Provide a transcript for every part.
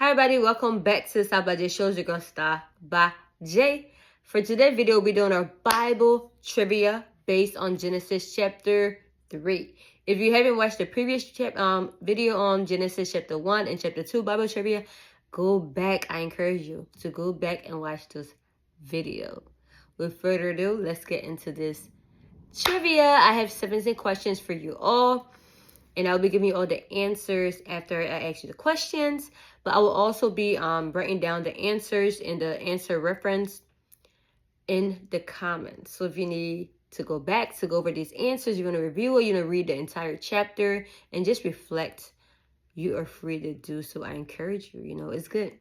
Hi everybody, welcome back to the Star by J Shows, your girl Star by J. For today's video, we'll be doing our Bible trivia based on Genesis chapter 3. If you haven't watched the previous video on Genesis chapter 1 and chapter 2 Bible trivia, go back. I encourage you to go back and watch this video. With further ado, let's get into this trivia. I have 17 questions for you all, and I'll be giving you all the answers after I ask you the questions. But I will also be writing down the answers and the answer reference in the comments. So if you need to go back to go over these answers, you want to review it, you want to read the entire chapter and just reflect, you are free to do so. I encourage you, it's good.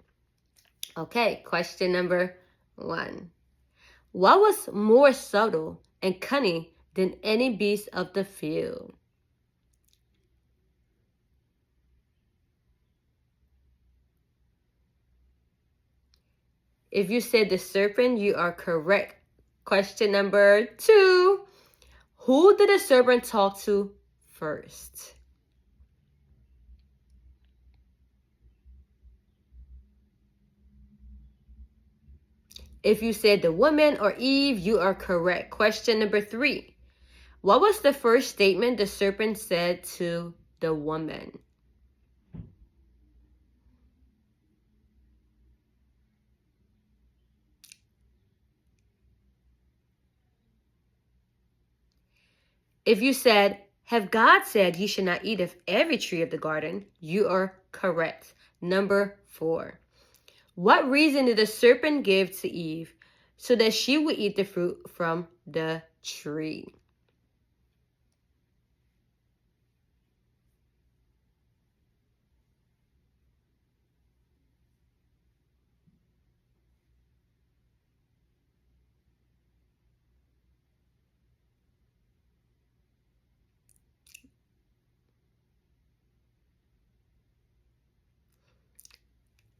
Okay, question number 1. What was more subtle and cunning than any beast of the field? If you said the serpent, you are correct. Question number 2. Who did the serpent talk to first? If you said the woman or Eve, you are correct. Question number 3. What was the first statement the serpent said to the woman? If you said, have God said you should not eat of every tree of the garden, you are correct. Number 4. What reason did the serpent give to Eve so that she would eat the fruit from the tree?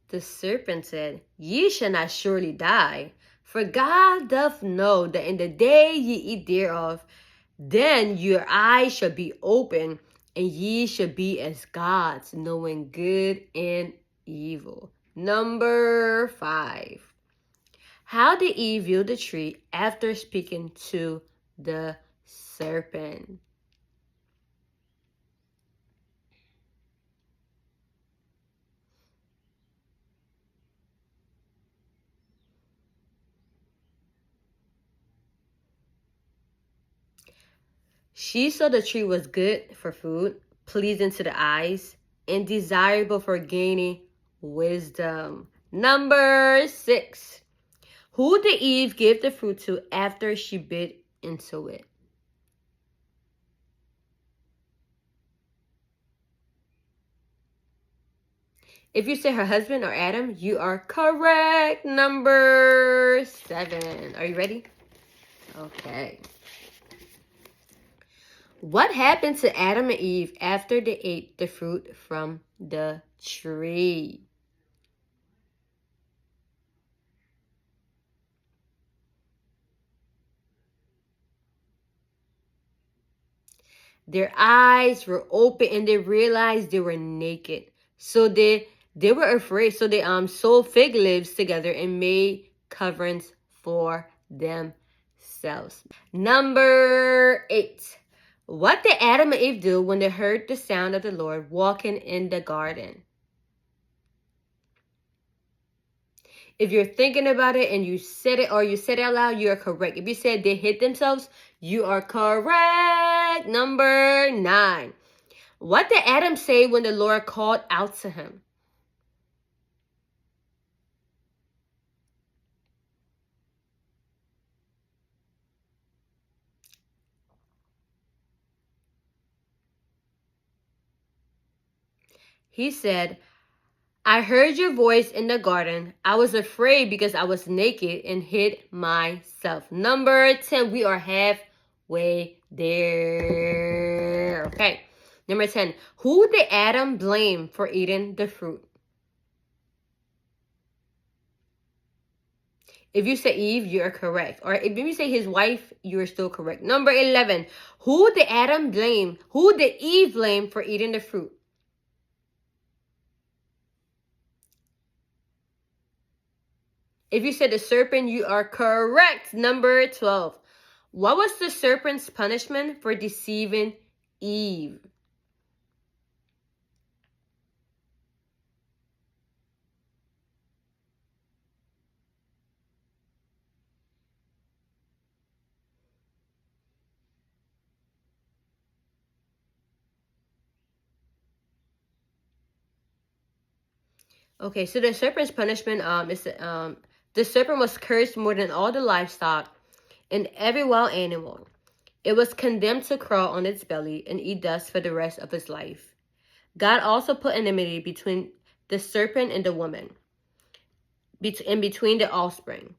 The serpent said, Ye shall not surely die, for God doth know that in the day ye eat thereof, then your eyes shall be open, and ye shall be as gods, knowing good and evil. Number 5. How did Eve view the tree after speaking to the serpent? She saw the tree was good for food, pleasing to the eyes, and desirable for gaining wisdom. Number 6. Who did Eve give the fruit to after she bit into it? If you say her husband or Adam, you are correct. Number 7. Are you ready? Okay. What happened to Adam and Eve after they ate the fruit from the tree? Their eyes were open and they realized they were naked. So they were afraid. So they sewed fig leaves together and made coverings for themselves. Number 8. What did Adam and Eve do when they heard the sound of the Lord walking in the garden? If you're thinking about it and you said it or you said it out loud, you are correct. If you said they hid themselves, you are correct. Number 9. What did Adam say when the Lord called out to him? He said, I heard your voice in the garden. I was afraid because I was naked and hid myself. Number 10. We are halfway there. Okay. Number 10. Who did Adam blame for eating the fruit? If you say Eve, you are correct. Or if you say his wife, you are still correct. Number 11. Who did Adam blame? Who did Eve blame for eating the fruit? If you said the serpent, you are correct. Number 12. What was the serpent's punishment for deceiving Eve? Okay, so the serpent's punishment is the serpent was cursed more than all the livestock and every wild animal. It was condemned to crawl on its belly and eat dust for the rest of its life. God also put enmity between the serpent and the woman, and between the offspring.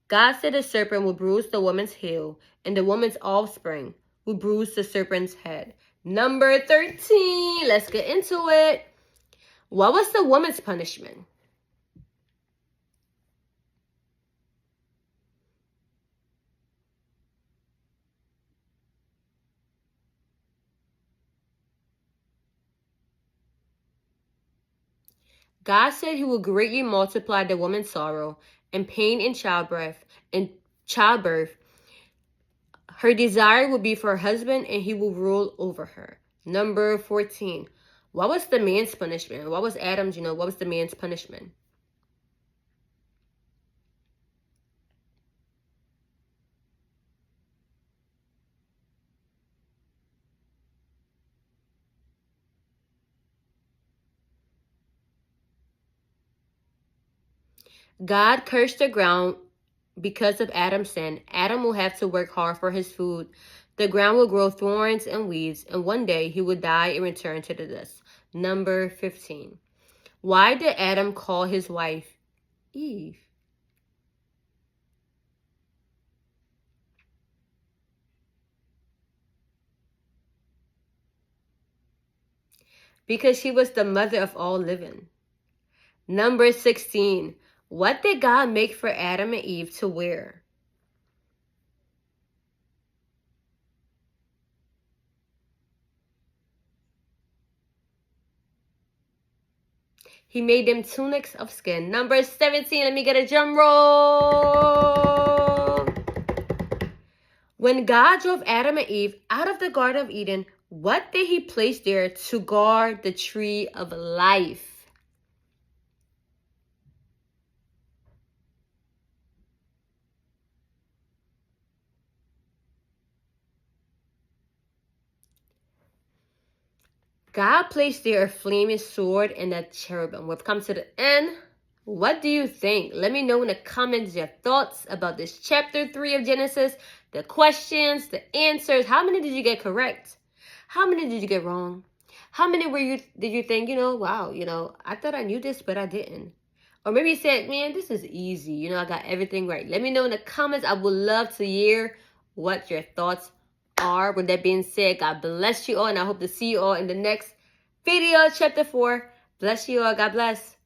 God said the serpent will bruise the woman's heel, and the woman's offspring will bruise the serpent's head. Number 13, let's get into it. What was the woman's punishment? God said he will greatly multiply the woman's sorrow and pain in childbirth. Her desire will be for her husband, and he will rule over her. Number 14. What was the man's punishment? What was Adam's, what was the man's punishment? God cursed the ground because of Adam's sin. Adam will have to work hard for his food. The ground will grow thorns and weeds, and one day he will die and return to the dust. Number 15. Why did Adam call his wife Eve? Because she was the mother of all living. Number 16. What did God make for Adam and Eve to wear? He made them tunics of skin. Number 17. Let me get a drum roll. When God drove Adam and Eve out of the Garden of Eden, what did he place there to guard the tree of life? God placed there a flaming sword and a cherubim. We've come to the end. What do you think? Let me know in the comments your thoughts about this chapter 3 of Genesis, the questions, the answers. How many did you get correct? How many did you get wrong? How many did you think, wow, I thought I knew this, but I didn't. Or maybe you said, man, this is easy. I got everything right. Let me know in the comments. I would love to hear what your thoughts are. With that being said, God bless you all, and I hope to see you all in the next video, chapter 4. Bless you all. God bless.